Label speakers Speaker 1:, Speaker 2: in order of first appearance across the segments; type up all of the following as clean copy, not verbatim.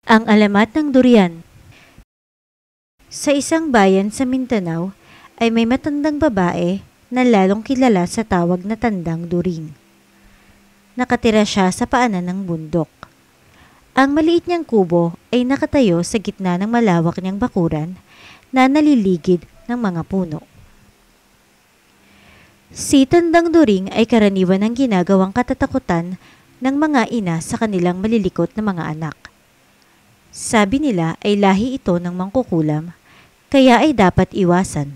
Speaker 1: Ang alamat ng durian. Sa isang bayan sa Mindanao ay may matandang babae na lalong kilala sa tawag na Tandang During. Nakatira siya sa paanan ng bundok. Ang maliit niyang kubo ay nakatayo sa gitna ng malawak niyang bakuran na naliligid ng mga puno. Si Tandang During ay karaniwan ang ginagawang katatakutan ng mga ina sa kanilang malilikot na mga anak. Sabi nila ay lahi ito ng mangkukulam, kaya ay dapat iwasan.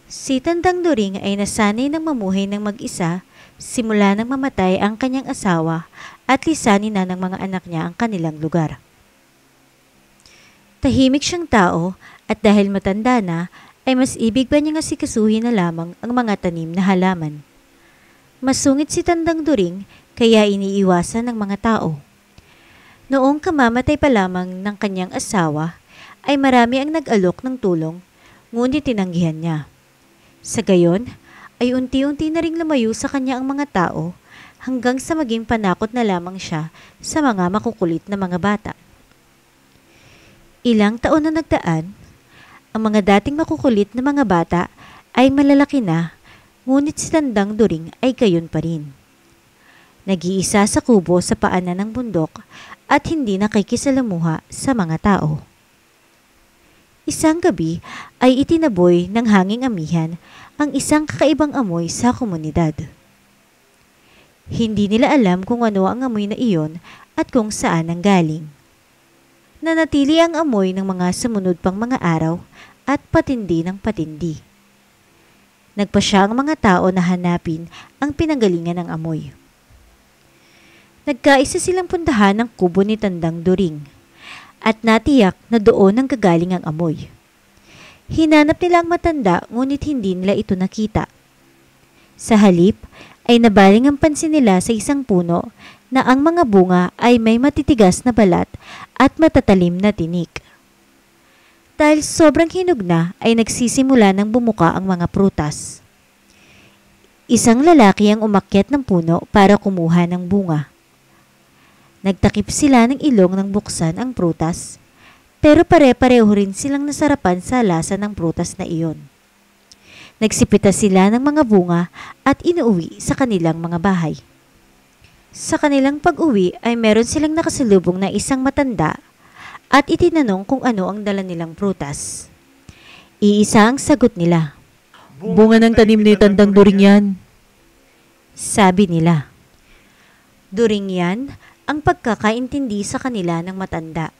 Speaker 1: Si Tandang During ay nasanay ng mamuhay ng mag-isa simula nang mamatay ang kanyang asawa at lisanin na ng mga anak niya ang kanilang lugar. Tahimik siyang tao at dahil matanda na, ay mas ibig pa niyang asikasuhin na lamang ang mga tanim na halaman. Masungit si Tandang During kaya iniiwasan ng mga tao. Noong kamamatay pa lamang ng kanyang asawa, ay marami ang nag-alok ng tulong, ngunit tinanggihan niya. Sa gayon, ay unti-unti na ring lumayo sa kanya ang mga tao hanggang sa maging panakot na lamang siya sa mga makukulit na mga bata. Ilang taon na nagdaan, ang mga dating makukulit na mga bata ay malalaki na, ngunit si Tandang During ay gayon pa rin. Nag-iisa sa kubo sa paanan ng bundok at hindi nakikisalamuha sa mga tao. Isang gabi ay itinaboy ng hanging amihan ang isang kakaibang amoy sa komunidad. Hindi nila alam kung ano ang amoy na iyon at kung saan ang galing. Nanatili ang amoy ng mga sumunod pang mga araw at patindi ng patindi. Nagpasya ang mga tao na hanapin ang pinanggalingan ng amoy. Nagkaisa silang puntahan ng kubo ni Tandang During at natiyak na doon ang gagaling ang amoy. Hinanap nila ang matanda ngunit hindi nila ito nakita. Sa halip ay nabaling ang pansin nila sa isang puno na ang mga bunga ay may matitigas na balat at matatalim na tinik. Dahil sobrang hinog na ay nagsisimula ng bumuka ang mga prutas. Isang lalaki ang umakyat ng puno para kumuha ng bunga. Nagtakip sila ng ilong nang buksan ang prutas, pero pare-pareho rin silang nasarapan sa lasa ng prutas na iyon. Nagsipita sila ng mga bunga at inuuwi sa kanilang mga bahay. Sa kanilang pag-uwi ay meron silang nakasalubong na isang matanda at itinanong kung ano ang dala nilang prutas. Iisa ang sagot nila.
Speaker 2: Bunga ng tanim ni Tandang During yan.
Speaker 1: Sabi nila. During yan ang pagkakaintindi sa kanila ng matanda.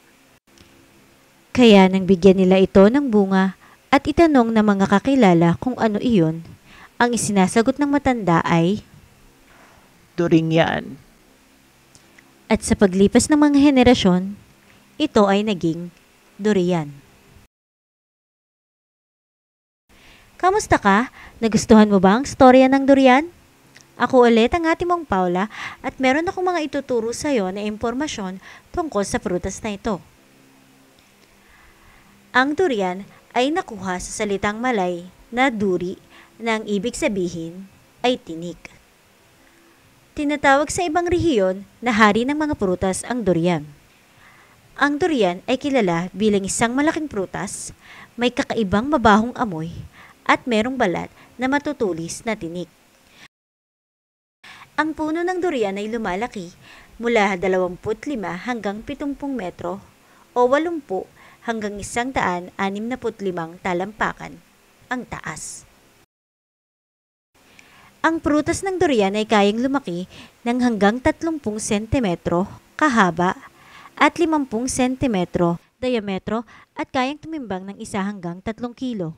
Speaker 1: Kaya nang bigyan nila ito ng bunga at itanong ng mga kakilala kung ano iyon, ang isinasagot ng matanda ay,
Speaker 2: During yan.
Speaker 1: at sa paglipas ng mga henerasyon, ito ay naging durian. Kamusta ka? Nagustuhan mo ba ang storya ng durian? Ako ulit ang ating mong Paula at meron akong mga ituturo sa iyo na impormasyon tungkol sa prutas na ito. Ang durian ay nakuha sa salitang Malay na duri na ang ibig sabihin ay tinik. Tinatawag sa ibang rehiyon na hari ng mga prutas ang durian. Ang durian ay kilala bilang isang malaking prutas, may kakaibang mabahong amoy at merong balat na matutulis na tinik. Ang puno ng durian ay lumalaki mula 25 hanggang 70 metro o 80 hanggang 165 talampakan ang taas. Ang prutas ng durian ay kayang lumaki ng hanggang 30 sentimetro kahaba at 50 sentimetro diametro at kayang tumimbang ng 1 hanggang 3 kilo.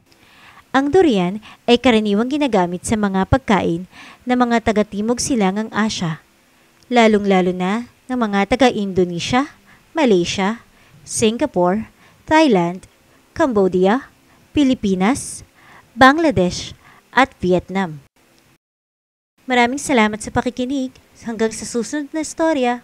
Speaker 1: Ang durian ay karaniwang ginagamit sa mga pagkain ng mga taga-Timog Silangang Asya, lalong-lalo na ng mga taga-Indonesia, Malaysia, Singapore, Thailand, Cambodia, Pilipinas, Bangladesh at Vietnam. Maraming salamat sa pakikinig. Hanggang sa susunod na istorya.